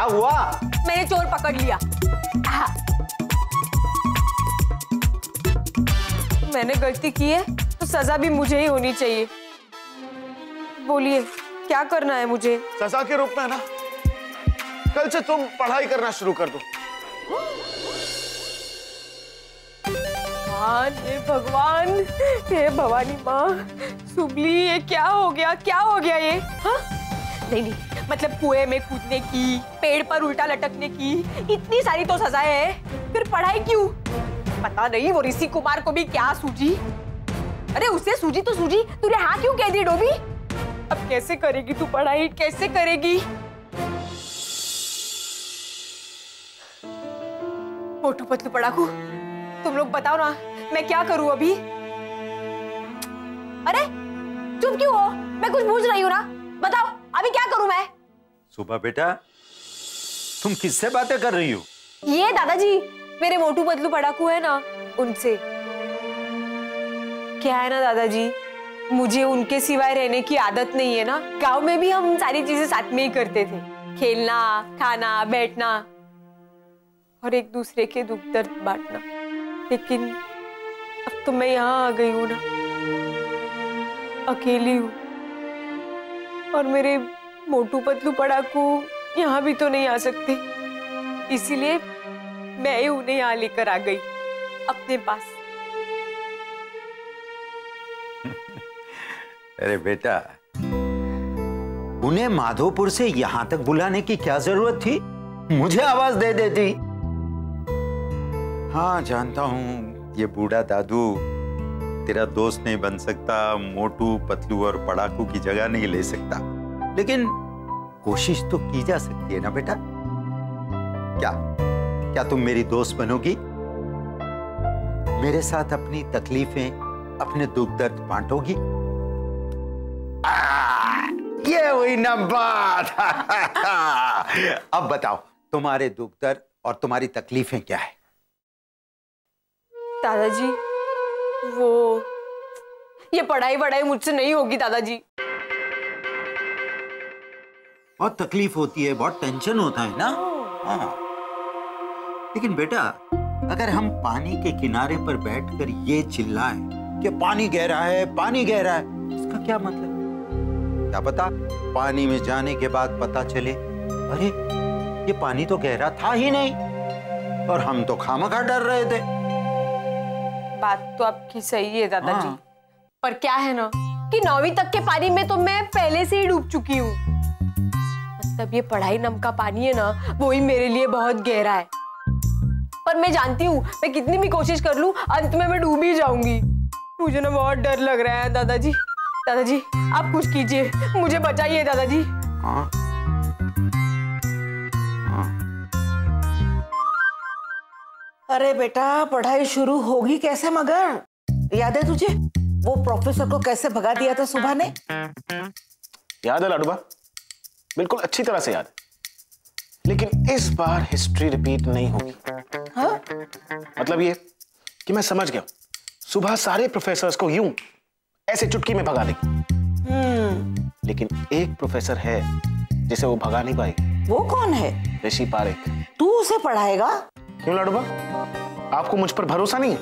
हुआ? मैंने चोर पकड़ लिया। मैंने गलती की है तो सजा भी मुझे ही होनी चाहिए। बोलिए क्या करना है मुझे? सजा के रूप में ना, कल से तुम पढ़ाई करना शुरू कर दो। हे भगवान, हे भवानी माँ, सुबली ये क्या हो गया, क्या हो गया ये? हाँ? नहीं, मतलब कुएं में कूदने की, पेड़ पर उल्टा लटकने की, इतनी सारी तो सजाएं हैं, फिर पढ़ाई क्यों? पता नहीं वो ऋषि कुमार को भी क्या सूझी। अरे उसे सूझी तो सूझी, तूने हाँ क्यों कह दी डोबी? अब कैसे करेगी तू पढ़ाई, कैसे करेगी? मोटू पतलू पड़ाकू, तुम लोग बताओ ना, मैं क्या करूं अभी? अरे चुप क्यों हो? मैं कुछ पूछ रही हूँ ना, बताओ अभी क्या करूं मैं? सुबह बेटा, तुम किससे बातें कर रही हो? ये दादाजी, मेरे मोटू पतलू पड़ाकू है ना, उनसे। क्या है ना दादाजी, मुझे उनके सिवाय रहने की आदत नहीं है ना। गांव में भी हम सारी चीजें साथ में ही करते थे, खेलना, खाना, बैठना और एक दूसरे के दुख दर्द बांटना। लेकिन अब तो मैं यहाँ आ गई हूँ ना, अकेली हूँ, और मेरे मोटू पतलू पड़ाकू यहाँ भी तो नहीं आ सकते, इसीलिए मैं ही उन्हें यहाँ लेकर आ गई अपने पास। अरे बेटा, उन्हें माधोपुर से यहां तक बुलाने की क्या जरूरत थी? मुझे आवाज दे देती। हाँ जानता हूं, ये बूढ़ा दादू तेरा दोस्त नहीं बन सकता, मोटू पतलू और पड़ाकू की जगह नहीं ले सकता, लेकिन कोशिश तो की जा सकती है ना बेटा। क्या तुम मेरी दोस्त बनोगी? मेरे साथ अपनी तकलीफें, अपने दुख दर्द बांटोगी? ये हुई ना बात। अब बताओ, तुम्हारे दुख दर्द और तुम्हारी तकलीफें क्या है? दादाजी, वो ये पढ़ाई वढ़ाई मुझसे नहीं होगी दादाजी। बहुत तकलीफ होती है, बहुत टेंशन होता है ना। हाँ, लेकिन बेटा, अगर हम पानी के किनारे पर बैठकर ये चिल्लाएं कि पानी गहरा है, पानी गहरा है, इसका क्या मतलब? क्या पता पानी में जाने के बाद पता चले, अरे ये पानी तो गहरा था ही नहीं, और हम तो खामखा डर रहे थे। बात तो आपकी सही है दादाजी। हाँ। पर क्या है ना कि 9वीं तक के पानी में तो मैं पहले से ही डूब चुकी हूँ। मतलब ये पढ़ाई नाम का पानी है ना, वो ही मेरे लिए बहुत गहरा है। पर मैं जानती हूँ, मैं कितनी भी कोशिश कर लूं, अंत में मैं डूब ही जाऊंगी। मुझे ना बहुत डर लग रहा है दादाजी। दादाजी आप कुछ कीजिए, मुझे बचाइए दादाजी। हाँ। अरे बेटा, पढ़ाई शुरू होगी कैसे मगर? याद है तुझे वो प्रोफेसर को कैसे भगा दिया था सुबह ने? याद है लाडूबा, बिल्कुल अच्छी तरह से याद है। लेकिन इस बार हिस्ट्री रिपीट नहीं होगी। हाँ? मतलब ये कि मैं समझ गया, सुबह सारे प्रोफेसर्स को यूं ऐसे चुटकी में भगा देगी। लेकिन एक प्रोफेसर है जिसे वो भगा नहीं पाएगी। वो कौन है? ऋषि पारेख। तू उसे पढ़ाएगा? क्यों लाडूबा, आपको मुझ पर भरोसा नहीं है?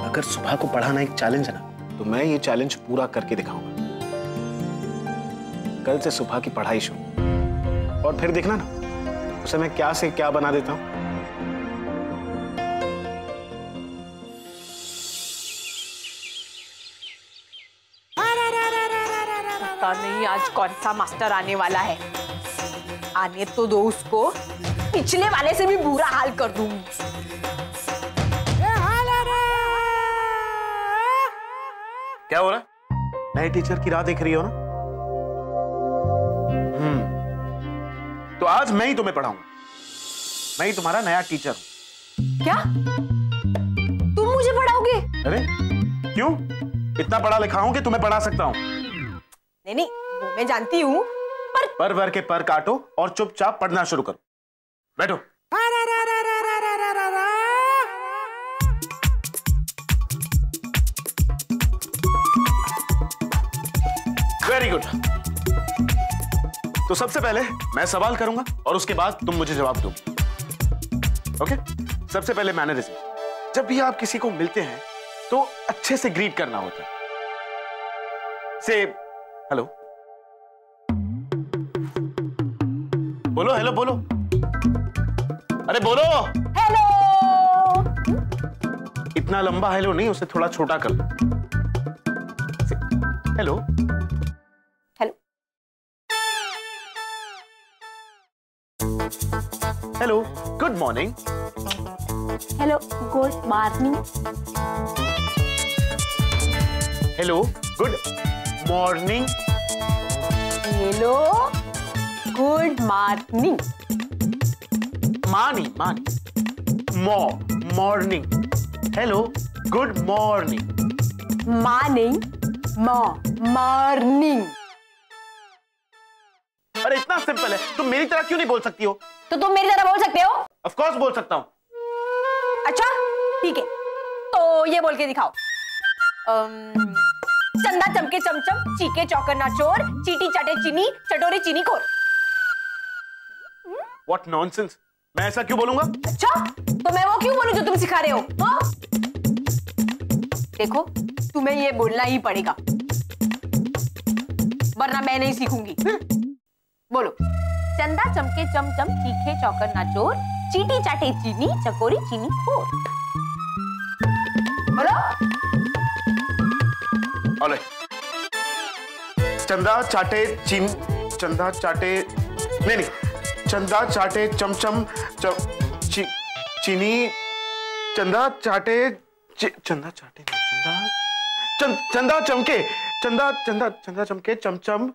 अगर सुबह को पढ़ाना एक चैलेंज है ना, तो मैं ये चैलेंज पूरा करके दिखाऊंगा। कल से सुबह की पढ़ाई शुरू, और फिर देखना ना उसे मैं क्या से क्या बना देता हूं। पता नहीं आज कौन सा मास्टर आने वाला है। आने तो दो उसको, पिछले वाले से भी बुरा हाल कर दूंगी। क्या हो रहा है? नए टीचर की राह देख रही हो ना? तो आज मैं ही तुम्हें पढ़ाऊंगा। मैं ही तुम्हारा नया टीचर हूं। क्या तुम मुझे पढ़ाओगे? अरे क्यों? इतना पढ़ा लिखा हूं कि तुम्हें पढ़ा सकता हूं। नहीं, वो मैं जानती हूँ, पर वर के पर काटो और चुपचाप पढ़ना शुरू करो। बैठो। Very good. तो सबसे पहले मैं सवाल करूंगा और उसके बाद तुम मुझे जवाब दो। ओके? सबसे पहले मैनरिज्म। जब भी आप किसी को मिलते हैं तो अच्छे से ग्रीट करना होता है। से हेलो बोलो, हेलो बोलो, अरे बोलो। हेलो। इतना लंबा हेलो नहीं, उसे थोड़ा छोटा कर दो। Hello hello. Hello, good morning. Hello, good morning. Hello, good morning. Hello, good morning. मानी मानी morning. Hello, good morning. Morning, morning. अरे इतना सिंपल है, तुम मेरी तरह क्यों नहीं बोल सकती हो? तो तुम मेरी तरह बोल सकते हो? ऑफ कोर्स बोल सकता हूं। अच्छा ठीक है, तो ये बोल के दिखाओ। चंदा चमके चमचम, चीके चौकर नाचोर, चीटी चाटे चीनी, चटोरी चीनी खोर। What nonsense! मैं ऐसा क्यों बोलूंगा? अच्छा, तो मैं वो क्यों बोलूं जो तुम सिखा रहे हो? हाँ? देखो, तुम्हें ये बोलना ही पड़ेगा, वरना मैं नहीं सीखूंगी। बोलो, चंदा चमके चमचम, चीखे चौकर नाचोर, चीटी चाटे चीनी, चकोरी चीनी खोर। बोलो। ऑलराइट। चंदा चाटे चंदा चाटे नहीं, चंदा चाटे चमचम चीनी, चंदा चाटे चंदा चाटे चंदा चमके चंदा चमके चमचम,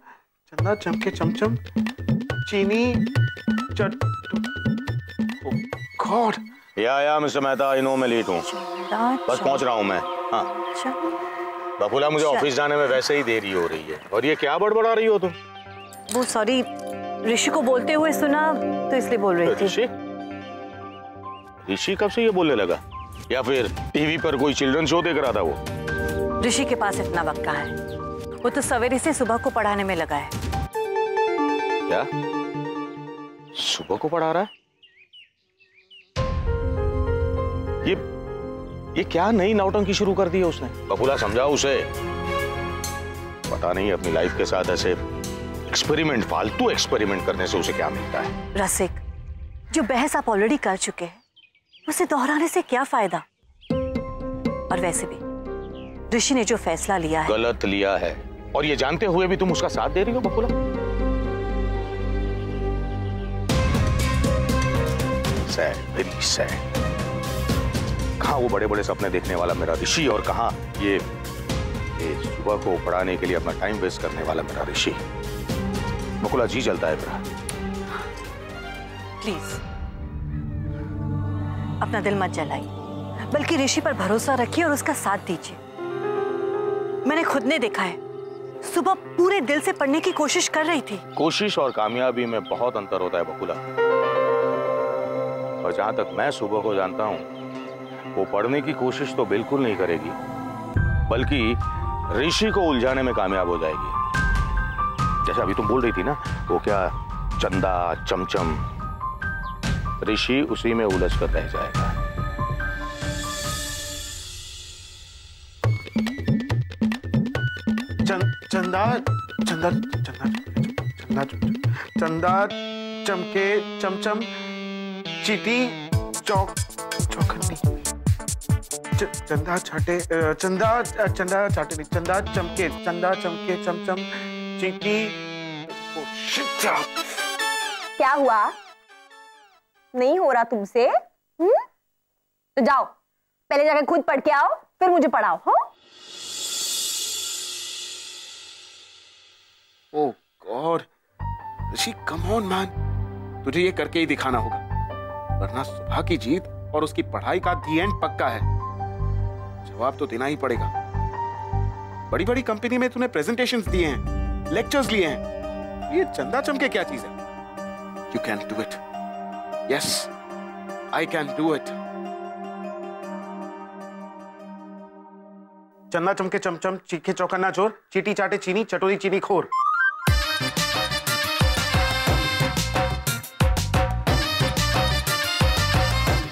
चंदा चमके चमचम चीनी गॉड। या मिस्टर मेहता, आई नो मैं लेट हूँ, बस पहुंच रहा हूँ मैं। हाँ बकुला, मुझे ऑफिस जाने में वैसे ही देरी हो रही है, और ये क्या बड़बड़ा रही हो तुम? वो सॉरी, ऋषि को बोलते हुए सुना तो इसलिए बोल रही थी। ऋषि कब से ये बोलने लगा? या फिर टीवी पर कोई चिल्ड्रन शो देख रहा था वो? ऋषि के पास इतना वक्त कहाँ है, वो तो सवेरे से सुबह को पढ़ाने में लगा है। क्या सुबह को पढ़ा रहा है? ये क्या नई नौटंकी शुरू कर दी है उसने? बकुला समझाओ उसे, पता नहीं अपनी लाइफ के साथ ऐसे एक्सपेरिमेंट, फालतू एक्सपेरिमेंट करने से उसे क्या मिलता है। रसिक, जो बहस आप ऑलरेडी कर चुके हैं उसे दोहराने से क्या फायदा? और वैसे भी ऋषि ने जो फैसला लिया है गलत लिया है, और ये जानते हुए भी तुम उसका साथ दे रही हो बकुला। Sad, very sad. कहाँ वो बड़े बड़े सपने देखने वाला मेरा ऋषि, और कहाँ ये सुबह को पढ़ाने के लिए अपना टाइम वेस्ट करने वाला मेरा ऋषि। बकुला जी चलता है मेरा। प्लीज अपना दिल मत जलाइए, बल्कि ऋषि पर भरोसा रखिए और उसका साथ दीजिए। मैंने खुद ने देखा है, सुबह पूरे दिल से पढ़ने की कोशिश कर रही थी। कोशिश और कामयाबी में बहुत अंतर होता है बकुला, और जहां तक मैं सुबह को जानता हूं, वो पढ़ने की कोशिश तो बिल्कुल नहीं करेगी, बल्कि ऋषि को उलझाने में कामयाब हो जाएगी। जैसे अभी तुम बोल रही थी ना, वो क्या चंदा चमचम, ऋषि उसी में उलझ कर रह जाएगा। चंदा चंदा चंदा चंदा चंदा चमके चमचम चीटी चौखनी, चंदा चाटे चंदा चाटे चंदा चमके चमचम चीटी। क्या हुआ? नहीं हो रहा तुमसे? तो जाओ, पहले जाकर खुद पढ़ के आओ, फिर मुझे पढ़ाओ। हो? Oh god, Rishi come on man, तुझे ये करके ही दिखाना होगा, वरना सुबह की जीत और उसकी पढ़ाई का दी एंड पक्का है। जवाब तो देना ही पड़ेगा। बड़ी बड़ी कंपनी में तूने प्रेजेंटेशंस दिए हैं, लेक्चर्स लिए हैं, ये चंदा चमके क्या चीज है? You can do it. Yes, I can do it. चंदा चमके चमचम, चीखे चौकन्ना चोर, चीटी चाटे चीनी, चटोरी चीनी खोर।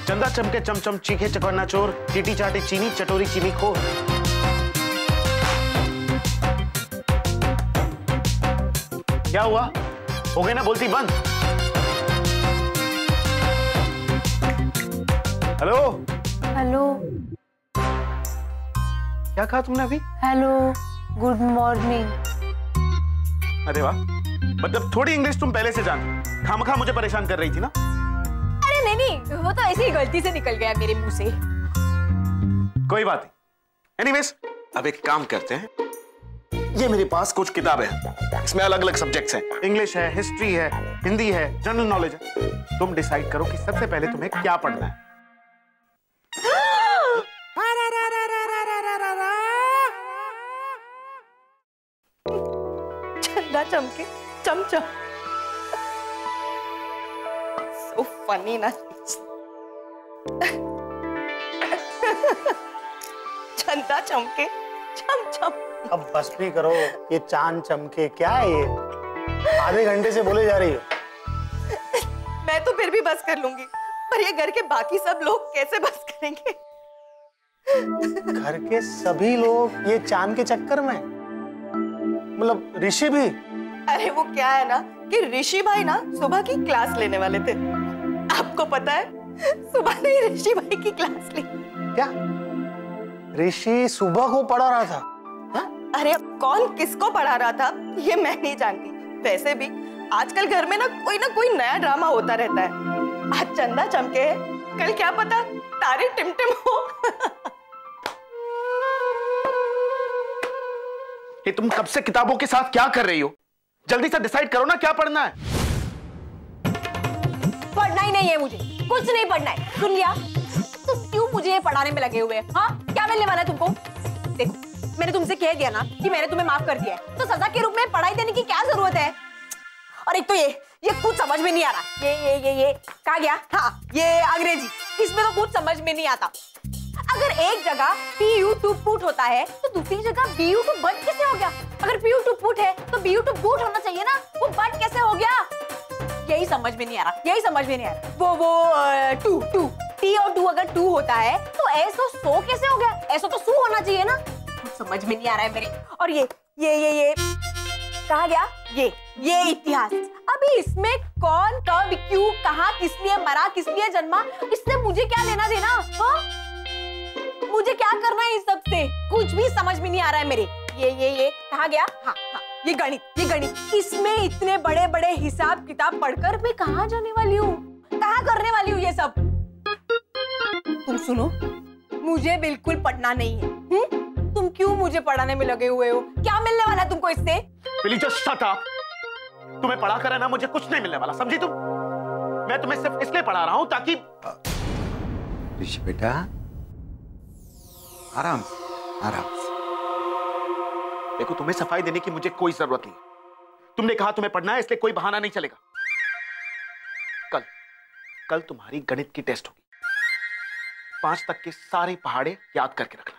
चंदा चमके चमचम, चीखे चौकन्ना चोर, चीटी चाटे चीनी, चटोरी चीनी खोर। क्या हुआ? हो गई ना बोलती बंद? हेलो हेलो क्या कहा तुमने अभी? Hello good morning. अरे वाह, मतलब थोड़ी इंग्लिश तुम पहले से जानती, खामखा मुझे परेशान कर रही थी ना? अरे नहीं, वो तो ऐसे ही गलती से निकल गया मेरे मुंह से। कोई बात नहीं। एनीवेज, अब एक काम करते हैं, ये मेरे पास कुछ किताबें हैं, इसमें अलग अलग सब्जेक्ट्स हैं, इंग्लिश है, हिस्ट्री है, हिंदी है, जनरल नॉलेज है। तुम डिसाइड करो कि सबसे पहले तुम्हें क्या पढ़ना है। चंदा चमके चमचम। So funny ना। चंदा चमके चमचम। अब बस भी करो, ये चांद चमके क्या है ये? आधे घंटे से बोले जा रही हो। मैं तो फिर भी बस कर लूंगी, पर ये घर के बाकी सब लोग कैसे बस करेंगे? घर के सभी लोग ये चांद के चक्कर में, मतलब ऋषि भी? अरे वो क्या है ना कि ऋषि भाई ना सुबह की क्लास लेने वाले थे। आपको पता है, सुबह ने ऋषि भाई की क्लास ली। क्या ऋषि सुबह को पढ़ा रहा था? अरे कौन किसको पढ़ा रहा था ये मैं नहीं जानती। वैसे भी आजकल घर में ना कोई नया ड्रामा होता रहता है। आज चंदा चमके है, कल क्या पता तारे टिमटिम हो। ये तुम कब से किताबों के साथ क्या कर रही हो? जल्दी से डिसाइड करो ना क्या पढ़ना है। पढ़ना ही नहीं है मुझे, कुछ नहीं पढ़ना है। सुन लिया? तुम क्यों मुझे ये पढ़ाने में लगे हुए हैं? हाँ, क्या मिलने वाला है तुमको? देखो, मैंने तुमसे कह दिया ना कि मैंने तुम्हें माफ कर दिया है, तो सजा के रूप में पढ़ाई देने की क्या जरूरत है? और एक तो ये कुछ समझ में नहीं आ रहा। ये कहा गया? हाँ, ये अंग्रेजी, इसमें तो कुछ समझ में नहीं आता। अगर एक जगह PU to put होता है तो दूसरी जगह BU to but कैसे हो गया? अगर PU to put है तो BU to boot होना चाहिए ना, वो but कैसे हो गया? यही समझ में नहीं आ रहा। वो टू T और टू अगर टू होता है तो ऐसो सो कैसे हो गया? ऐसो तो सू होना चाहिए ना, समझ में नहीं आ रहा है मेरे। और ये कहा गया? ये इतिहास, अभी इसमें कौन कब क्यों कहाँ किस लिए मरा किस लिए जन्मा, इससे मुझे क्या लेना देना? हाँ? मुझे क्या करना है इस सब से? कुछ भी समझ में नहीं आ रहा है मेरे। ये कहा गया? हाँ, ये गणित, इसमें इतने बड़े बड़े हिसाब किताब पढ़कर मैं कहाँ जाने वाली हूँ, कहाँ करने वाली हूँ ये सब? तुम सुनो, मुझे बिल्कुल पढ़ना नहीं है। तुम क्यों मुझे पढ़ाने में लगे हुए हो? क्या मिलने वाला है तुमको इससे? Please just shut up. तुम्हें पढ़ा कर है ना, मुझे कुछ नहीं मिलने वाला, समझी तुम? मैं तुम्हें सिर्फ इसलिए पढ़ा रहा हूं ताकि। ऋषि बेटा, आराम से। देखो, तुम्हें सफाई देने की मुझे कोई जरूरत नहीं। तुमने कहा तुम्हें पढ़ना है, इसलिए कोई बहाना नहीं चलेगा। कल तुम्हारी गणित की टेस्ट होगी। 5 तक के सारे पहाड़े याद करके रखना।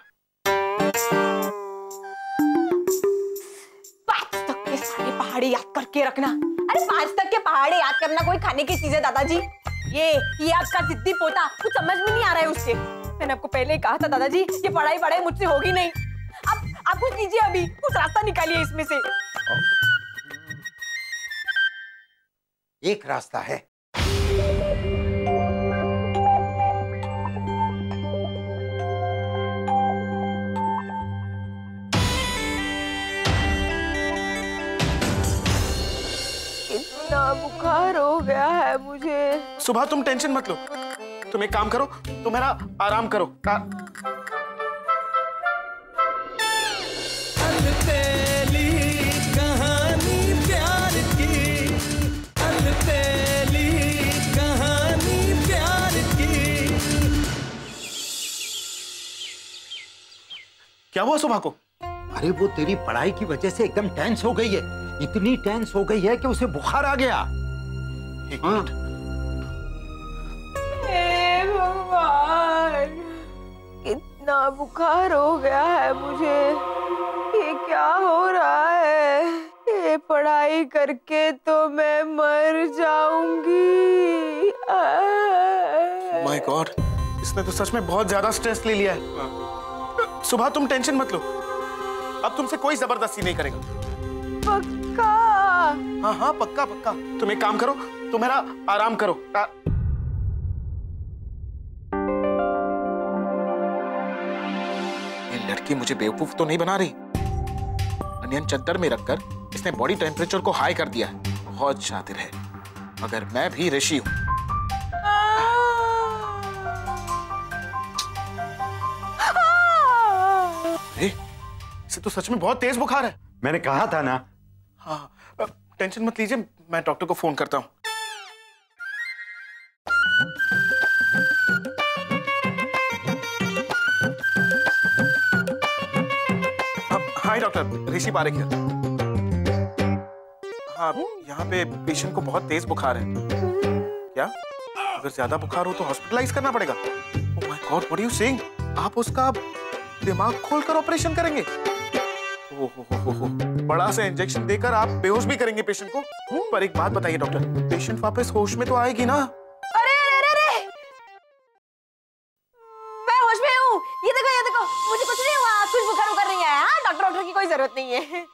5 तक के सारे पहाड़े याद करके रखना? अरे 5 तक के पहाड़े याद करना कोई खाने की चीज है दादाजी? ये आपका जिद्दी पोता, कुछ समझ में नहीं आ रहा है उसके। मैंने आपको पहले ही कहा था दादाजी, ये पढ़ाई मुझसे होगी नहीं। अब आप कुछ कीजिए, अभी कुछ रास्ता निकालिए इसमें से। एक रास्ता है। इतना बुखार हो गया है मुझे। सुबह तुम टेंशन मत लो, तुम एक काम करो, तुम्हारा आराम करो। अलबेली कहानी प्यार की, अलबेली कहानी प्यार की। क्या हुआ सुबह को? अरे वो तेरी पढ़ाई की वजह से एकदम टेंस हो गई है, इतनी टेंस हो गई है कि उसे बुखार आ गया। हे भगवान, इतना बुखार हो गया है मुझे। ये क्या हो रहा है? ये पढ़ाई करके तो मैं मर जाऊंगी। माय गॉड, इसने तो सच में बहुत ज्यादा स्ट्रेस ले लिया है। सुबह तुम टेंशन मत लो, अब तुमसे कोई जबरदस्ती नहीं करेगा। पक्का? हाँ हाँ पक्का पक्का। तुम एक काम करो, तुम मेरा आराम करो। ये लड़की मुझे बेवकूफ तो नहीं बना रही। अनियन चद्दर में रखकर इसने बॉडी टेम्परेचर को हाई कर दिया है। बहुत शातिर है, मगर मैं भी ऋषि हूं। इसे तो सच में बहुत तेज बुखार है। मैंने कहा था ना। हाँ, टेंशन मत लीजिए, मैं डॉक्टर को फोन करता हूँ। हाय डॉक्टर, ऋषि पारेख है। हाँ, यहाँ पे पेशेंट को बहुत तेज बुखार है। क्या? अगर ज्यादा बुखार हो तो हॉस्पिटलाइज करना पड़ेगा। Oh my god, what are you saying? आप उसका दिमाग खोलकर ऑपरेशन करेंगे? ओहो, बड़ा सा इंजेक्शन देकर आप बेहोश भी करेंगे पेशेंट को? पर एक बात बताइए डॉक्टर, पेशेंट वापस होश में तो आएगी ना? अरे अरे अरे, मैं होश में हूँ। ये देखो, मुझे कुछ नहीं हुआ। कुछ बुखार कर रही है। हाँ, डॉक्टर की कोई जरूरत नहीं है।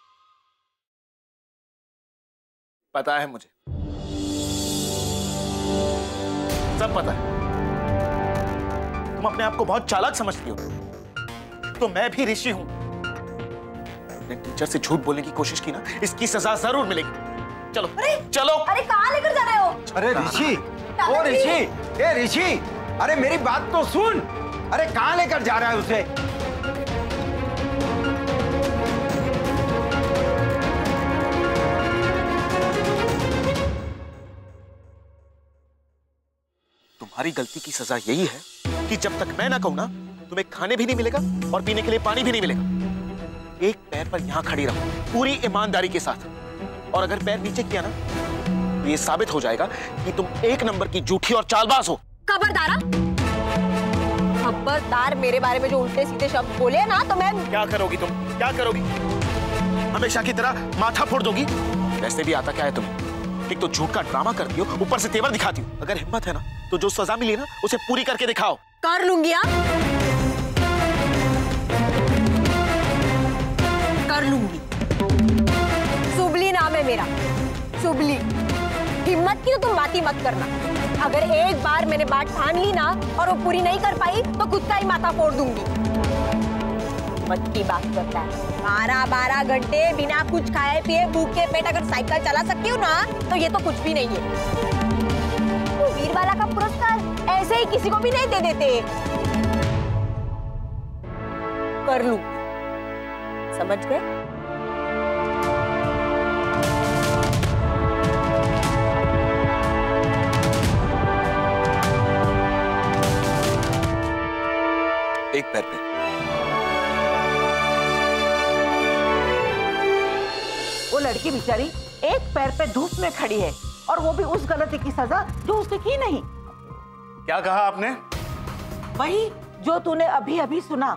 पता है मुझे, सब पता है। तुम अपने आप को बहुत चालाक समझती हो, तो मैं भी ऋषि हूं। तुमने टीचर से झूठ बोलने की कोशिश की ना, इसकी सजा जरूर मिलेगी। चलो चलो। अरे कहाँ लेकर जा रहे हो? अरे ऋषि, ओ ऋषि, ए ऋषि, अरे मेरी बात तो सुन। अरे कहाँ लेकर जा रहा है उसे? तुम्हारी गलती की सजा यही है कि जब तक मैं ना कहूं ना, तुम्हें खाने भी नहीं मिलेगा और पीने के लिए पानी भी नहीं मिलेगा। एक पैर पर यहां खड़ी रहो पूरी ईमानदारी के साथ, और अगर पैर नीचे किया ना तो ये साबित हो जाएगा कि तुम एक नंबर की झूठी और चालबाज हो। खबरदार, मेरे बारे में जो उल्टे सीधे शब्द बोले ना तो मैं। क्या करोगी तुम? क्या करोगी? हमेशा की तरह माथा फोड़ दोगी? वैसे भी आता क्या है तुम्हें? एक तो झूठ का ड्रामा करती हो, ऊपर से तेवर दिखाती हो। अगर हिम्मत है ना तो जो सजा मिली ना उसे पूरी करके दिखाओ। कर लूंगी। कर लूंगी। सुबली नाम है मेरा, सुबली। हिम्मत की तो तुम बात ही मत करना। अगर एक बार मैंने बात ठान ली ना और वो पूरी नहीं कर पाई तो खुद का ही माथा फोड़ दूंगी। हिम्मत की बात करता है। 12-12 घंटे बिना कुछ खाए पिए भूखे पेट अगर साइकिल चला सकती हूँ ना तो ये तो कुछ भी नहीं है। तो वीरवाला का पुरस्कार ऐसे ही किसी को भी नहीं दे देते। कर लूं, समझ गए? एक पैर पे। वो लड़की बेचारी एक पैर पे धूप में खड़ी है, और वो भी उस गलती की सजा जो उसने की नहीं। क्या कहा आपने? वही जो तूने अभी अभी सुना।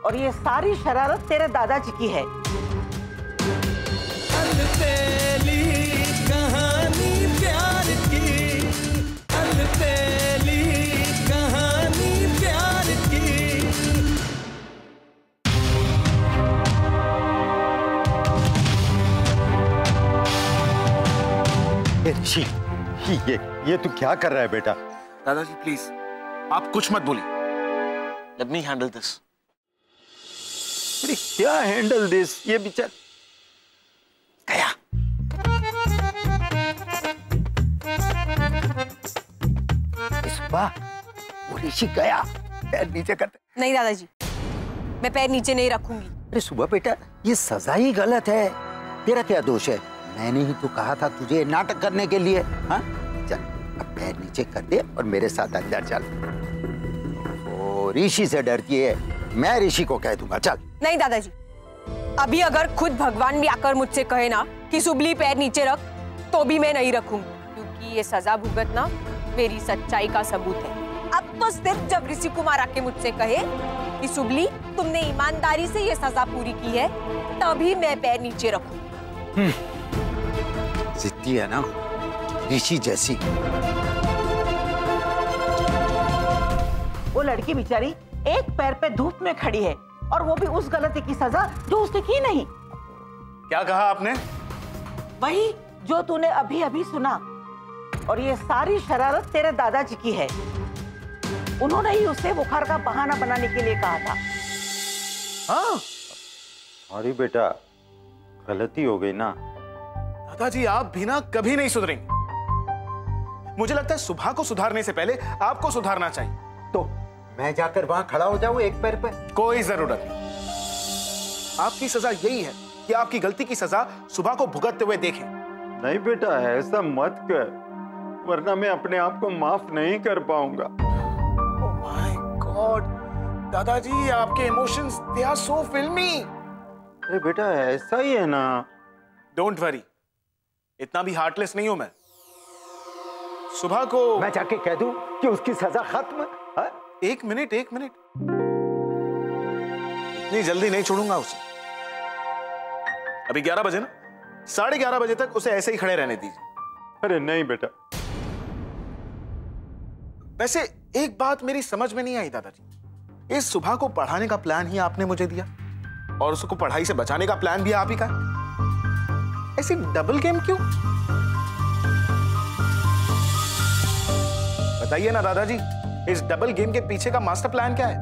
और ये सारी शरारत तेरे दादाजी की है। अलबेली कहानी प्यार की, अलबेली कहानी प्यार की। ऋषि, ये तू क्या कर रहा है बेटा? दादाजी प्लीज, आप कुछ मत बोलिए। Let me handle this. अरे क्या हैंडल दिस? ये बेचारा गया। इस बार वो ऋषि गया। पैर नीचे करते। नहीं दादाजी, मैं पैर नीचे नहीं रखूंगी। अरे सुबह बेटा, ये सजा ही गलत है। तेरा क्या दोष है? मैंने ही तो कहा था तुझे नाटक करने के लिए। हाँ, चल अब पैर नीचे कर दे और मेरे साथ अंदर चल। ओ ऋषि से डरती है, मैं ऋषि को कह दूंगा। चल। नहीं दादाजी, अभी अगर खुद भगवान भी आकर मुझसे कहे ना कि सुबली पैर नीचे रख, तो भी मैं नहीं रखूंगी, क्योंकि ये सजा भुगतना मेरी सच्चाई का सबूत है। अब तो सिर्फ जब ऋषि कुमार आके मुझसे कहे कि सुबली तुमने ईमानदारी से ये सजा पूरी की है, तभी मैं पैर नीचे रखूं। जिद्दी है ना, ऋषि जैसी। वो लड़की बेचारी एक पैर पे धूप में खड़ी है, और वो भी उस गलती की सजा जो उसने की नहीं। क्या कहा आपने? वही जो तूने अभी अभी सुना। और ये सारी शरारत तेरे दादाजी की है। उन्होंने ही उसे बुखार का बहाना बनाने के लिए कहा था। हाँ अरे बेटा, गलती हो गई ना। दादाजी आप भी ना कभी नहीं सुधरेंगे। मुझे लगता है सुबह को सुधारने से पहले आपको सुधारना चाहिए। तो मैं जाकर वहां खड़ा हो जाऊं एक पैर पे? कोई जरूरत नहीं। आपकी सजा यही है कि आपकी गलती की सजा सुबह को भुगतते हुए देखें। नहीं बेटा, ऐसा मत कर, वरना मैं अपने आप को माफ नहीं कर पाऊंगा। ओह माय गॉड, दादाजी आपके इमोशंस दे आर सो फिल्मी। अरे बेटा ऐसा ही है ना। डोंट वरी, इतना भी हार्टलेस नहीं हूं मैं। सुबह को मैं जाके कह दूं कि उसकी सजा खत्म है? एक मिनट इतनी जल्दी नहीं छोड़ूंगा उसे। अभी 11 बजे ना, 11:30 बजे तक उसे ऐसे ही खड़े रहने दीजिए। अरे नहीं बेटा। वैसे एक बात मेरी समझ में नहीं आई दादाजी, इस सुबह को पढ़ाने का प्लान ही आपने मुझे दिया और उसको पढ़ाई से बचाने का प्लान भी आप ही का है। ऐसी डबल गेम क्यों? बताइए ना दादाजी, इस डबल गेम के पीछे का मास्टर प्लान क्या है?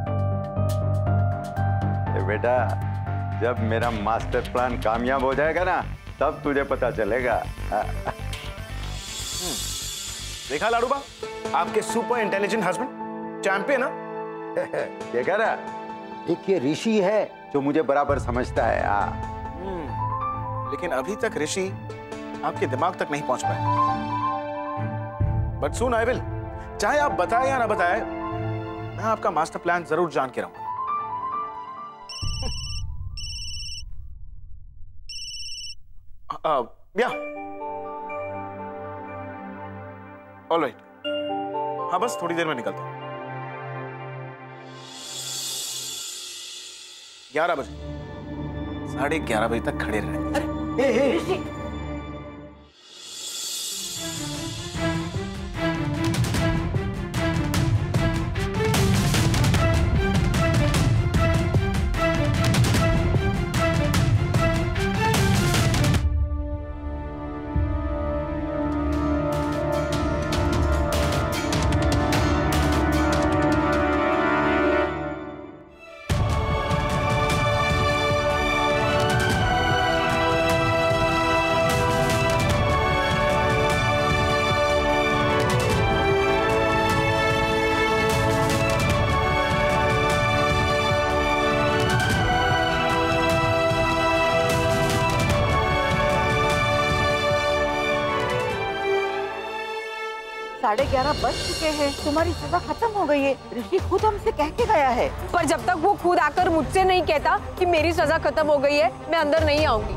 बेटा, जब मेरा मास्टर प्लान कामयाब हो जाएगा ना, तब तुझे पता चलेगा। देखा लाडूबा, आपके सुपर इंटेलिजेंट हस्बैंड चैंपियन ना। देखा ना, एक ये ऋषि है जो मुझे बराबर समझता है। लेकिन अभी तक ऋषि आपके दिमाग तक नहीं पहुंच पाए। But soon I will. चाहे आप बताएं या ना बताएं, मैं आपका मास्टर प्लान जरूर जान के रहूंगा। या ऑलराइट, हाँ बस थोड़ी देर में निकलता हूं। 11 बजे, 11:30 बजे तक खड़े रहने। ऋषि, साढ़े 11 बज चुके हैं। तुम्हारी सजा खत्म हो गई है। ऋषि खुद हमसे कह के गया है। पर जब तक वो खुद आकर मुझसे नहीं कहता कि मेरी सजा खत्म हो गई है, मैं अंदर नहीं आऊंगी।